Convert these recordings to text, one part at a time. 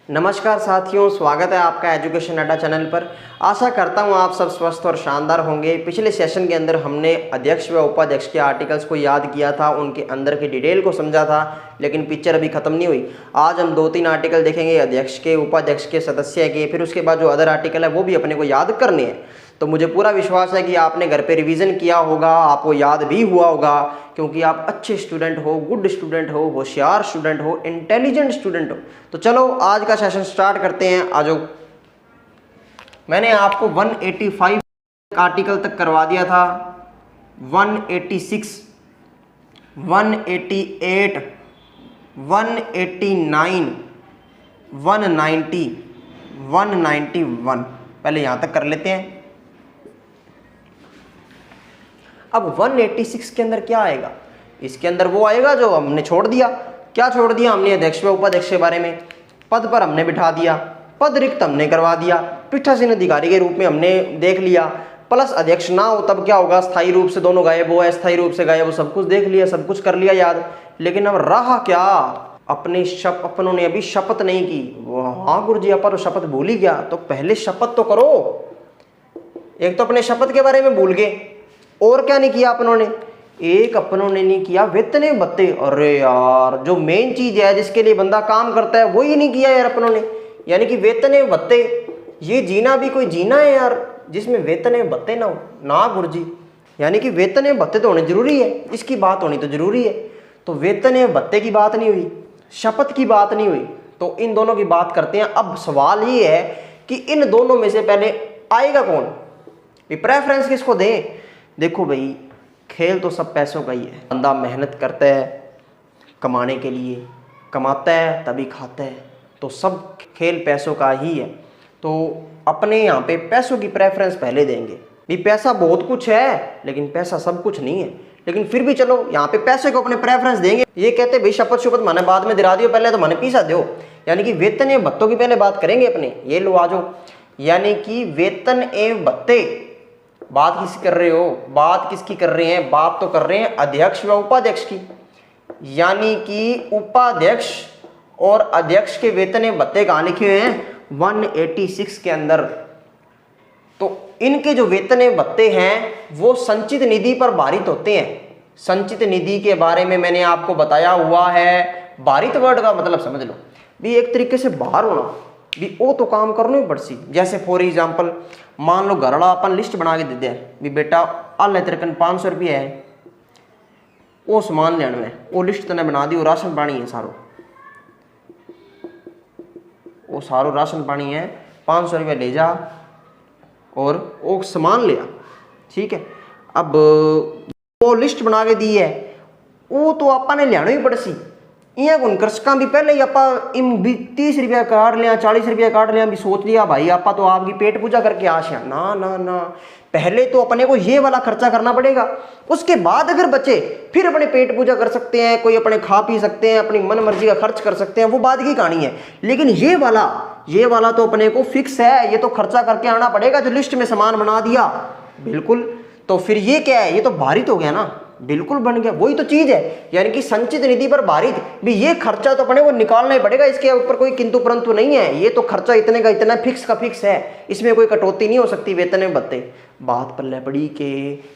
नमस्कार साथियों, स्वागत है आपका एजुकेशन अड्डा चैनल पर। आशा करता हूं आप सब स्वस्थ और शानदार होंगे। पिछले सेशन के अंदर हमने अध्यक्ष व उपाध्यक्ष के आर्टिकल्स को याद किया था, उनके अंदर की डिटेल को समझा था, लेकिन पिक्चर अभी ख़त्म नहीं हुई। आज हम 2-3 आर्टिकल देखेंगे, अध्यक्ष के, उपाध्यक्ष के, सदस्य के, फिर उसके बाद जो अदर आर्टिकल है वो भी अपने को याद करने हैं। तो मुझे पूरा विश्वास है कि आपने घर पे रिवीजन किया होगा, आपको याद भी हुआ होगा, क्योंकि आप अच्छे स्टूडेंट हो, गुड स्टूडेंट हो, होशियार स्टूडेंट हो, इंटेलिजेंट स्टूडेंट हो। तो चलो आज का सेशन स्टार्ट करते हैं। आ जाओ। मैंने आपको 185 आर्टिकल तक करवा दिया था, 186, 188, 189, 190, 191 पहले यहां तक कर लेते हैं। अब 186 के अंदर क्या आएगा? इसके अंदर वो आएगा जो हमने छोड़ दिया। क्या छोड़ दिया हमने? अध्यक्ष व उपाध्यक्ष के बारे में। पद पर हमने बिठा दिया, पद रिक्त हमने करवा दिया, पीठासीन अधिकारी के रूप में हमने देख लिया। प्लस अध्यक्ष ना हो तब क्या होगा? स्थायी रूप से दोनों गायब हो, अस्थायी रूप से गायब हो, सब कुछ देख लिया, सब कुछ कर लिया याद। लेकिन अब रहा क्या? अपनों ने अभी शपथ नहीं की। हाँ गुरुजी, अपन तो शपथ भूल ही गया। तो पहले शपथ तो करो। एक तो अपने शपथ के बारे में भूल गए, और क्या नहीं किया अपनों ने? एक अपनों ने नहीं किया वेतने भत्ते। अरे यार, जो मेन चीज है जिसके लिए बंदा काम करता है वही नहीं किया यार अपनों ने। यानी कि वेतने भत्ते, ये जीना भी कोई जीना है यार जिसमें वेतने भत्ते ना हो? ना गुरुजी, यानी कि वेतने भत्ते तो होने जरूरी है, इसकी बात होनी तो जरूरी है। तो वेतने भत्ते की बात नहीं हुई, शपथ की बात नहीं हुई, तो इन दोनों की बात करते हैं। अब सवाल ये है कि इन दोनों में से पहले आएगा कौन? प्रेफरेंस किसको दें? देखो भाई, खेल तो सब पैसों का ही है। बंदा मेहनत करता है कमाने के लिए, कमाता है तभी खाता है, तो सब खेल पैसों का ही है। तो अपने यहाँ पे पैसों की प्रेफरेंस पहले देंगे। भी पैसा बहुत कुछ है लेकिन पैसा सब कुछ नहीं है, लेकिन फिर भी चलो यहाँ पे पैसे को अपने प्रेफरेंस देंगे। ये कहते भाई शपथ शुपथ माने बाद में दिला दियो, पहले तो माने पीसा दो। यानी कि वेतन एवं भत्तों की पहले बात करेंगे अपने। ये लो आ जाओ। यानी कि वेतन एवं भत्ते बात किसकी कर रहे हो? बात किसकी कर रहे हैं? बात तो कर रहे हैं अध्यक्ष व उपाध्यक्ष की। यानी कि उपाध्यक्ष और अध्यक्ष के वेतन भत्ते कहां लिखे हुए हैं? 186 के अंदर। तो इनके जो वेतन भत्ते हैं वो संचित निधि पर भारित होते हैं। संचित निधि के बारे में मैंने आपको बताया हुआ है। भारित वर्ड का मतलब समझ लो भी एक तरीके से बाहर होना भी, वो तो काम करना ही पड़सी। जैसे फॉर एग्जाम्पल मान लो घरड़ा अपन लिस्ट बना के दे दे भी बेटा आल तेरे कन 500 रुपया है, वो सामान लेने में, वो लिस्ट तने बना दी, वो राशन पानी है सारो, वो सारो राशन पानी है, 500 रुपया ले जा और वो सामान लिया। ठीक है, अब वो लिस्ट बना के दी है, वो तो अपन ने लेना ही पड़सी। इं कौन कर्सका भी पहले ही आप 30 रुपया काट लिया, 40 रुपया काट लिया, भी सोच लिया भाई आप तो आपकी पेट पूजा करके आशा। ना ना ना, पहले तो अपने को ये वाला खर्चा करना पड़ेगा, उसके बाद अगर बचे फिर अपने पेट पूजा कर सकते हैं, कोई अपने खा पी सकते हैं, अपनी मन मर्जी का खर्च कर सकते हैं, वो बाद की कहानी है। लेकिन ये वाला तो अपने को फिक्स है, ये तो खर्चा करके आना पड़ेगा। जो लिस्ट में सामान बना दिया बिल्कुल, तो फिर ये क्या है? ये तो भारित हो गया ना, बिल्कुल बन गया, वही तो चीज है। यानी कि संचित निधि पर भारित भी, ये खर्चा तो अपने को निकालना ही पड़ेगा, इसके ऊपर कोई किंतु परंतु नहीं है। ये तो खर्चा इतने का इतना फिक्स का फिक्स है, इसमें कोई कटौती नहीं हो सकती। वेतन में भत्ते बात पल्ले पड़ी के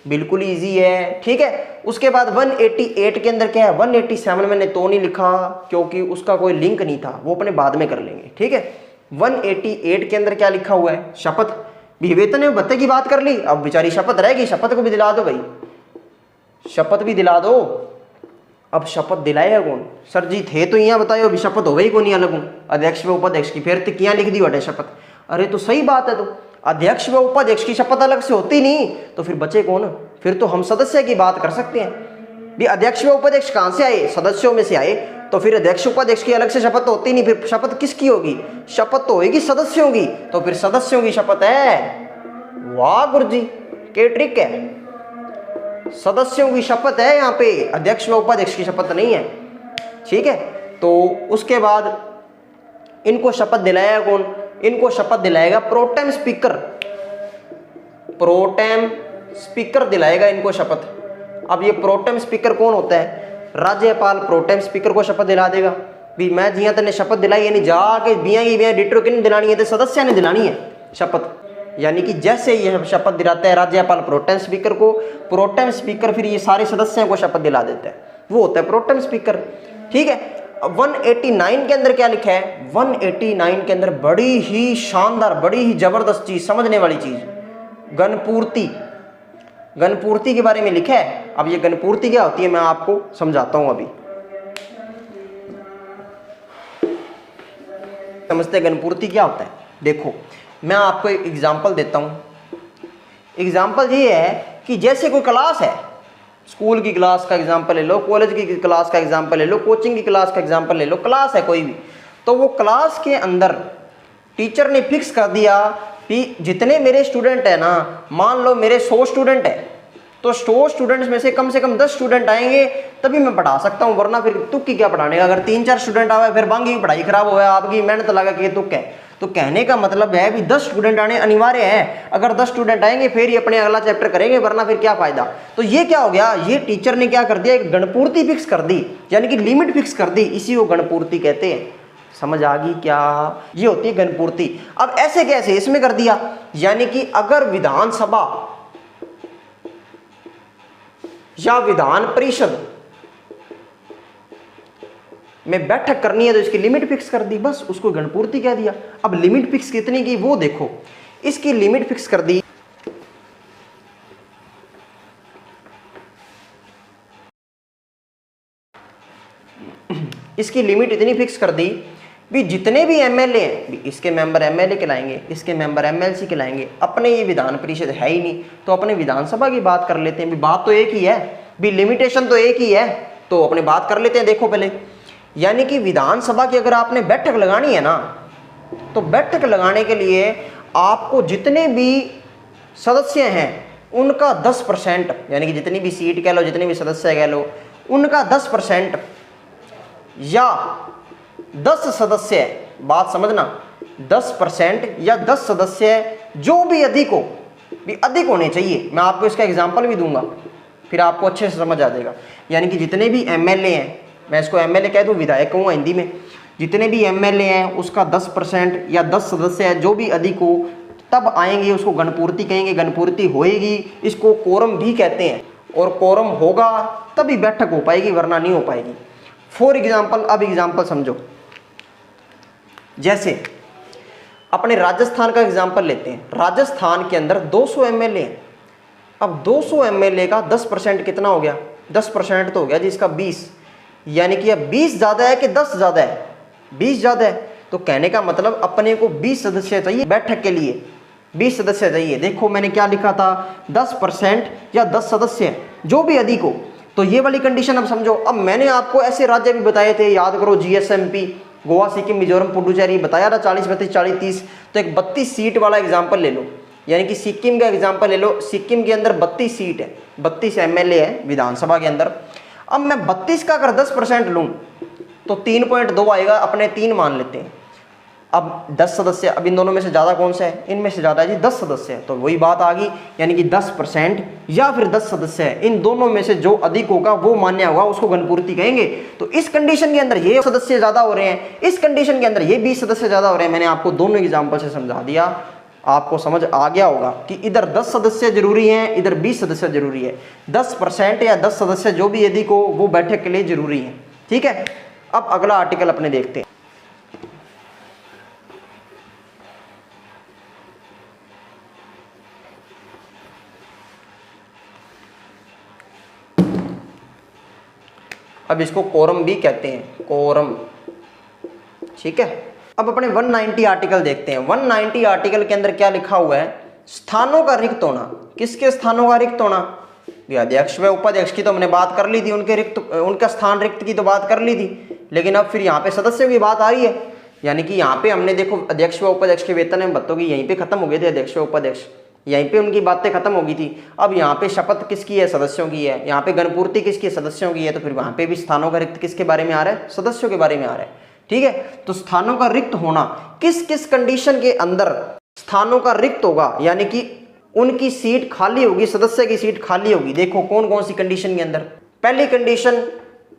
बिल्कुल इजी है। ठीक है, उसके बाद 188 के अंदर क्या है? 187 मैंने तो नहीं लिखा क्योंकि उसका कोई लिंक नहीं था, वो अपने बाद में कर लेंगे। ठीक है, 188 के अंदर क्या लिखा हुआ है? शपथ। भी वेतन में भत्ते की बात कर ली, अब बेचारी शपथ रहेगी, शपथ को भी दिला दो भाई, शपथ भी दिला दो। अब शपथ दिलाएगा कौन? सर जी थे तो यहाँ बताओ, अभी शपथ हो गई को नहीं अलग हूँ अध्यक्ष व उपाध्यक्ष की, फिर तिकियां लिख दी वटे शपथ। अरे तो सही बात है, तो अध्यक्ष व उपाध्यक्ष की शपथ अलग से होती नहीं, तो फिर बचे कौन? फिर तो हम सदस्य की बात कर सकते हैं। भी अध्यक्ष व उपाध्यक्ष कहाँ से आए? सदस्यों में से आए, तो फिर अध्यक्ष उपाध्यक्ष की अलग से शपथ तो होती नहीं, फिर शपथ किसकी होगी? शपथ तो होगी सदस्यों की, तो फिर सदस्यों की शपथ है। वाह गुरुजी, क्या ट्रिक है, सदस्यों की शपथ है यहाँ पे, अध्यक्ष व उपाध्यक्ष की शपथ नहीं है। ठीक है, तो उसके बाद इनको शपथ दिलाया कौन? इनको शपथ दिलाएगा प्रोटेम स्पीकर। प्रोटेम स्पीकर दिलाएगा इनको शपथ। अब ये प्रोटेम स्पीकर कौन होता है? राज्यपाल प्रोटेम स्पीकर को शपथ दिला देगा। भी मैं जियां तेने शपथ दिलाई, यानी जाके बियां की बियां डिटो किन दिलानी है, तो सदस्य ने दिलानी है शपथ। यानी कि जैसे यह शपथ दिलाता है राज्यपाल प्रोटेम स्पीकर को, प्रोटेम स्पीकर फिर ये सारे सदस्यों को शपथ दिला देता है, वो होता है प्रोटेम स्पीकर। ठीक है, अब 189 के अंदर क्या लिखा है, 189 के अंदर बड़ी ही शानदार, बड़ी ही जबरदस्त चीज, समझने वाली चीज, गणपूर्ति। गणपूर्ति के बारे में लिखा है। अब ये गणपूर्ति क्या होती है मैं आपको समझाता हूं। अभी समझते हैं गणपूर्ति क्या होता है। देखो मैं आपको एक एग्जांपल देता हूं। एग्जांपल ये है कि जैसे कोई क्लास है, स्कूल की क्लास का एग्जांपल ले लो, कॉलेज की क्लास का एग्जांपल ले लो, कोचिंग की क्लास का एग्जांपल ले लो, क्लास है कोई भी, तो वो क्लास के अंदर टीचर ने फिक्स कर दिया कि जितने मेरे स्टूडेंट है ना, मान लो मेरे 100 स्टूडेंट है, तो 100 स्टूडेंट्स में से कम 10 स्टूडेंट आएंगे तभी मैं पढ़ा सकता हूँ, वरना फिर तुक की क्या पढ़ाने का। अगर 3-4 स्टूडेंट आवे फिर बाकी की पढ़ाई खराब हो गया, आपकी मेहनत लगा के तुक है। तो कहने का मतलब है भी 10 स्टूडेंट आने अनिवार्य है। अगर 10 स्टूडेंट आएंगे फिर ही अपने अगला चैप्टर करेंगे, वरना फिर क्या फायदा। तो ये क्या हो गया, ये टीचर ने क्या कर दिया, एक गणपूर्ति फिक्स कर दी, यानी कि लिमिट फिक्स कर दी, इसी को गणपूर्ति कहते हैं। समझ आ गई क्या, ये होती है गणपूर्ति। अब ऐसे कैसे इसमें कर दिया, यानी कि अगर विधानसभा या विधान परिषद में बैठक करनी है तो इसकी लिमिट फिक्स कर दी, बस उसको गणपूर्ति कह दिया। अब लिमिट फिक्स कितनी की वो देखो, इसकी लिमिट फिक्स कर दी, इसकी लिमिट इतनी फिक्स कर दी भी जितने भी एमएलए हैं, इसके मेंबर एमएलए कहलाएंगे, इसके मेंबर एमएलसी कहलाएंगे। अपने ये विधान परिषद है ही नहीं तो अपने विधानसभा की बात कर लेते हैं, भी बात तो एक ही है, भी लिमिटेशन तो एक ही है, तो अपने बात कर लेते हैं। देखो पहले, यानी कि विधानसभा की अगर आपने बैठक लगानी है ना, तो बैठक लगाने के लिए आपको जितने भी सदस्य हैं उनका 10%, यानी कि जितनी भी सीट कह लो, जितने भी सदस्य कह लो, उनका 10% या 10 सदस्य, बात समझना, 10% या 10 सदस्य जो भी अधिक हो, भी अधिक होने चाहिए। मैं आपको इसका एग्जांपल भी दूंगा, फिर आपको अच्छे से समझ आ जाएगा। यानी कि जितने भी एमएलए हैं, मैं इसको एमएलए कह दूं, विधायक कहूँगा हिंदी में, जितने भी एमएलए हैं उसका 10% या 10 सदस्य है जो भी अधिक हो, तब आएंगे, उसको गणपूर्ति कहेंगे। गणपूर्ति होएगी, इसको कोरम भी कहते हैं, और कोरम होगा तभी बैठक हो पाएगी, वरना नहीं हो पाएगी। फॉर एग्जाम्पल, अब एग्जाम्पल समझो, जैसे अपने राजस्थान का एग्जाम्पल लेते हैं। राजस्थान के अंदर 200 एमएलए हैं। अब 200 एमएलए का 10% कितना हो गया, 10% तो हो गया जिसका 20, यानी कि अब 20 ज़्यादा है कि 10 ज़्यादा है, 20 ज़्यादा है। तो कहने का मतलब अपने को 20 सदस्य चाहिए बैठक के लिए, 20 सदस्य चाहिए। देखो मैंने क्या लिखा था, 10% या 10 सदस्य जो भी अधिक हो, तो ये वाली कंडीशन अब समझो। अब मैंने आपको ऐसे राज्य भी बताए थे, याद करो, जीएसएमपी, गोवा, सिक्किम, मिजोरम, पुडुचेरी बताया था, 40, 32, 40, 30। तो एक 32 सीट वाला एग्जाम्पल ले लो, यानी कि सिक्किम का एग्जाम्पल ले लो। सिक्किम के अंदर 32 सीट है, 32 एमएलए है विधानसभा के अंदर। अब मैं 32 का अगर 10% लूँ तो 3.2 आएगा, अपने 3 मान लेते हैं। अब 10 सदस्य, अब इन दोनों में से ज़्यादा कौन सा है, इनमें से ज़्यादा है जी 10 सदस्य है, तो वही बात आ गई, यानी कि 10% या फिर 10 सदस्य है, इन दोनों में से जो अधिक होगा वो मान्य होगा, उसको गणपूर्ति कहेंगे। तो इस कंडीशन के अंदर ये सदस्य ज़्यादा हो रहे हैं, इस कंडीशन के अंदर ये 20 सदस्य ज़्यादा हो रहे हैं। मैंने आपको दोनों एग्जाम्पल से समझा दिया, आपको समझ आ गया होगा कि इधर 10 सदस्य जरूरी हैं, इधर 20 सदस्य जरूरी है। 10% या 10 सदस्य जो भी अधिक हो वो बैठक के लिए जरूरी है। ठीक है, अब अगला आर्टिकल अपने देखते हैं। अब इसको कोरम भी कहते हैं, कोरम। ठीक है, अब अपने 190 आर्टिकल देखते हैं। 190 आर्टिकल के अंदर क्या लिखा हुआ है, स्थानों का रिक्त होना। किसके स्थानों का रिक्त होना, अध्यक्ष व उपाध्यक्ष की तो हमने बात कर ली थी, उनका स्थान रिक्त की तो बात कर ली थी, लेकिन अब फिर यहाँ पे सदस्यों की बात आ रही है। यानी कि यहाँ पे हमने देखो अध्यक्ष व उपाध्यक्ष के वेतन में बत्तों की यहीं पे खत्म हो गए थे, अध्यक्ष व उपाध्यक्ष यहीं पे उनकी बातें खत्म हो गई थी। अब यहाँ पे शपथ किसकी है, सदस्यों की है। यहाँ पे गणपूर्ति किसकी है, सदस्यों की है। तो फिर वहाँ पे भी स्थानों का रिक्त किसके बारे में आ रहा है, सदस्यों के बारे में आ रहा है। ठीक है, तो स्थानों का रिक्त होना, किस किस कंडीशन के अंदर स्थानों का रिक्त होगा, यानी कि उनकी सीट खाली होगी, सदस्य की सीट खाली होगी। देखो कौन कौन सी कंडीशन के अंदर। पहली कंडीशन,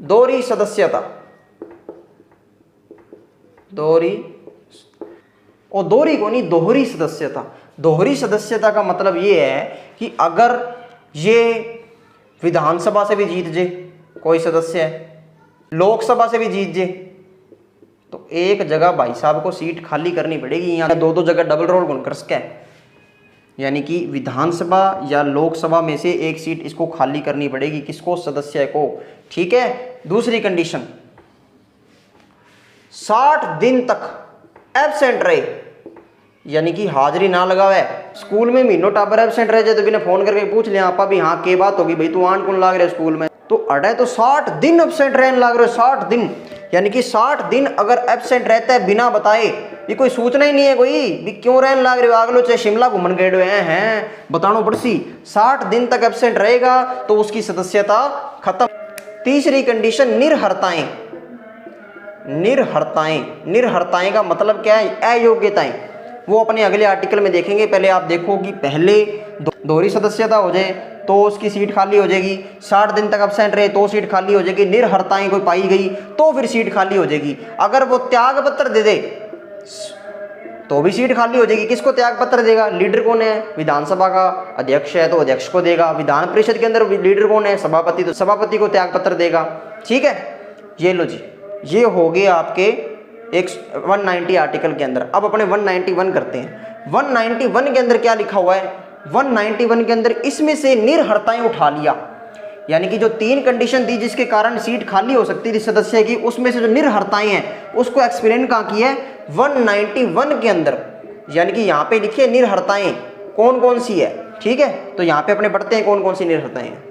दोहरी सदस्यता। दोहरी, और दोहरी को नहीं, दोहरी सदस्यता। दोहरी सदस्यता का मतलब ये है कि अगर ये विधानसभा से भी जीत जे कोई सदस्य है, लोकसभा से भी जीत जे, तो एक जगह भाई साहब को सीट खाली करनी पड़ेगी। यहाँ दो दो जगह डबल रोल कौन कर सके, यानी कि विधानसभा या लोकसभा में से एक सीट इसको खाली करनी पड़ेगी, किसको, सदस्य को। ठीक है। दूसरी कंडीशन, 60 दिन तक एब्सेंट रहे, यानी कि हाजिरी ना लगावे। स्कूल में महीनों टाबर एब्सेंट रह जाए तो बिना फोन करके पूछ लिया आपा भी, हाँ के बात होगी भाई, तू आन कौन लाग रहे स्कूल में, तो अड़े तो 60 दिन एब्सेंट रहने लाग रहे हो, 60 दिन, यानी कि 60 दिन अगर एब्सेंट रहता है बिना बताए, ये कोई सूचना ही नहीं है कोई भी, क्यों रहने लाग रहे हो, अगलो चाहे शिमला घूमन गए हुए हैं बतानो पड़सी, 60 दिन तक एब्सेंट रहेगा तो उसकी सदस्यता खत्म। तीसरी कंडीशन, निर्हरताएं। निर्हरताएं, निर्हरताएं का मतलब क्या है, अयोग्यताएं, वो अपने अगले आर्टिकल में देखेंगे। पहले आप देखो कि पहले दोहरी सदस्यता हो जाए तो उसकी सीट खाली हो जाएगी, 60 दिन तक एब्सेंट रहे तो सीट खाली हो जाएगी, निर्हरताएं कोई पाई गई तो फिर सीट खाली हो जाएगी। अगर वो त्याग पत्र दे दे तो भी सीट खाली हो जाएगी। किसको त्याग पत्र देगा, लीडर कौन है, विधानसभा का अध्यक्ष है तो अध्यक्ष को देगा, विधान परिषद के अंदर लीडर कौन है, सभापति, तो सभापति को त्याग पत्र देगा। ठीक है, ये लो जी, ये हो गए आपके 190 आर्टिकल के अंदर। अब अपने 191 करते हैं। 191 के अंदर क्या लिखा हुआ है, 191 के अंदर इसमें से निर्हरताएं उठा लिया, यानी कि जो 3 कंडीशन थी जिसके कारण सीट खाली हो सकती थी सदस्य की, उसमें से जो निर्हरताएं हैं उसको एक्सप्लेन कहाँ की है, 191 के अंदर, यानी कि यहाँ पे लिखिए निर्हरताएं कौन कौन सी है। ठीक है, तो यहाँ पे अपने पढ़ते हैं कौन कौन सी निर्हरताएं हैं।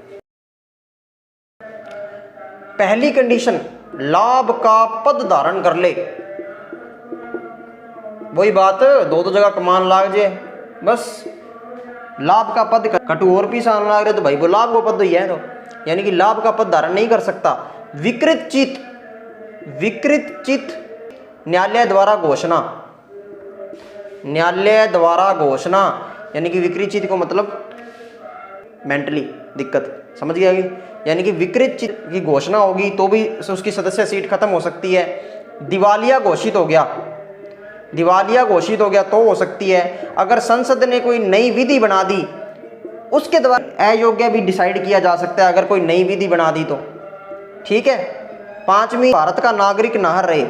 पहली कंडीशन, लाभ का पद धारण कर ले। वही बात, दो दो जगह कमान लाग जाए, बस लाभ का पद, कटु और भी सान लाग रहे तो भाई वो लाभ का पद ही है, तो यानी कि लाभ का पद धारण नहीं कर सकता। विकृत चित, विकृत चित, न्यायालय द्वारा घोषणा, न्यायालय द्वारा घोषणा, यानी कि विकृत चित को मतलब मेंटली दिक्कत, समझ गया कि, यानी कि विकृत चित की घोषणा होगी तो भी उसकी सदस्य सीट खत्म हो सकती है। दिवालिया घोषित हो गया, दिवालिया घोषित हो गया तो हो सकती है। अगर संसद ने कोई नई विधि बना दी उसके द्वारा अयोग्य भी डिसाइड किया जा सकता है, अगर कोई नई विधि बना दी तो। ठीक है। 5वीं, भारत का नागरिक ना रहे,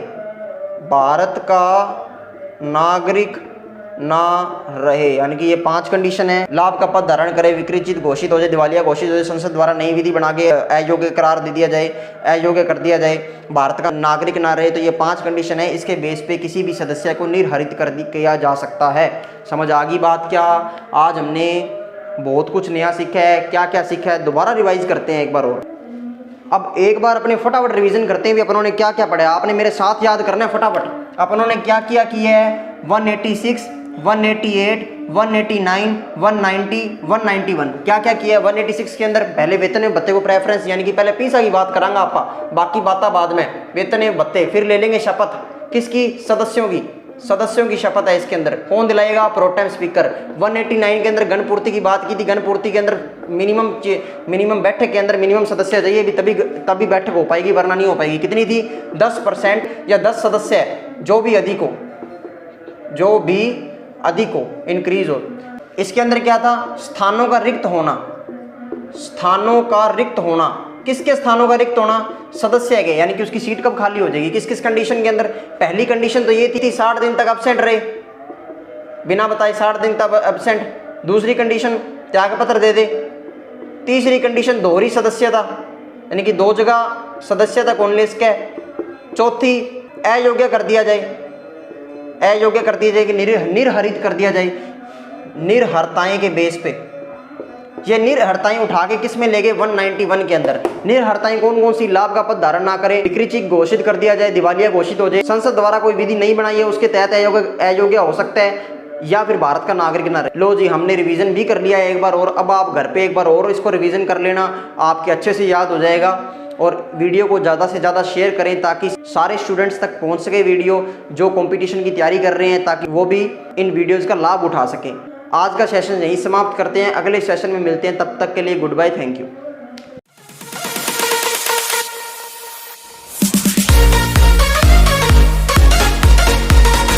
भारत का नागरिक ना रहे, यानी कि ये 5 कंडीशन है। लाभ का पद धारण करे, विकृत घोषित हो जाए, दिवालिया घोषित हो जाए, संसद द्वारा नई विधि बना के अयोग्य करार दे दिया जाए, अयोग्य कर दिया जाए, भारत का नागरिक ना रहे, तो ये 5 कंडीशन है। इसके बेस पे किसी भी सदस्य को निर्हरित कर किया जा सकता है। समझ आ गई बात क्या? आज हमने बहुत कुछ नया सीखा है। क्या क्या सीखा है दोबारा रिवाइज करते हैं एक बार और। अब एक बार अपने फटाफट रिवीजन करते हैं भी अपनों ने क्या क्या पढ़ा। आपने मेरे साथ याद करना है फटाफट। अपनों ने क्या क्या किया है, 186, 188, 189, 190, 191 क्या क्या किया है। 186 के अंदर पहले वेतन एवं भत्ते को प्रेफरेंस, यानी कि पहले पैसा की बात करांगा आपका, बाकी बातें बाद में। वेतन एवं भत्ते, फिर ले लेंगे शपथ किसकी, सदस्यों की, सदस्यों की शपथ है इसके अंदर। कौन दिलाएगा, प्रोटेम स्पीकर। 189 के अंदर गणपूर्ति की बात की थी। गणपूर्ति के अंदर मिनिमम बैठक के अंदर मिनिमम सदस्य चाहिए भी, तभी बैठक हो पाएगी, वरना नहीं हो पाएगी। कितनी थी, 10% या 10 सदस्य, जो भी अधिक हो, इंक्रीज हो। इसके अंदर क्या था, स्थानों का रिक्त होना, स्थानों का रिक्त होना। किसके स्थानों का रिक्त होना, सदस्य के, यानी कि उसकी सीट कब खाली हो जाएगी, किस किस कंडीशन के अंदर। पहली कंडीशन तो ये थी 60 दिन तक एब्सेंट रहे, बिना बताए 60 दिन तक एब्सेंट। दूसरी कंडीशन त्याग पत्र दे दे। तीसरी कंडीशन दोहरी सदस्यता, यानी कि 2 जगह सदस्यता कौन ले इसके। चौथी अयोग्य कर दिया जाए, अयोग्य कर दिया जाए कि निर्हरित कर दिया जाए, निर्हरताएं के बेस पे। ये निर्हरताएं उठा के किस में ले गए, 191 के अंदर। निर्हरताएं कौन कौन सी, लाभ का पद धारण ना करे, विकृत घोषित कर दिया जाए, दिवालिया घोषित हो जाए, संसद द्वारा कोई विधि नहीं बनाई है उसके तहत अयोग्य हो सकता है, या फिर भारत का नागरिक ना रहे। लो जी, हमने रिवीजन भी कर लिया है एक बार और। अब आप घर पे एक बार और इसको रिवीजन कर लेना, आपके अच्छे से याद हो जाएगा। और वीडियो को ज़्यादा से ज़्यादा शेयर करें ताकि सारे स्टूडेंट्स तक पहुंच सके वीडियो, जो कंपटीशन की तैयारी कर रहे हैं, ताकि वो भी इन वीडियोज़ का लाभ उठा सकें। आज का सेशन यहीं समाप्त करते हैं, अगले सेशन में मिलते हैं, तब तक के लिए गुड बाय, थैंक यू।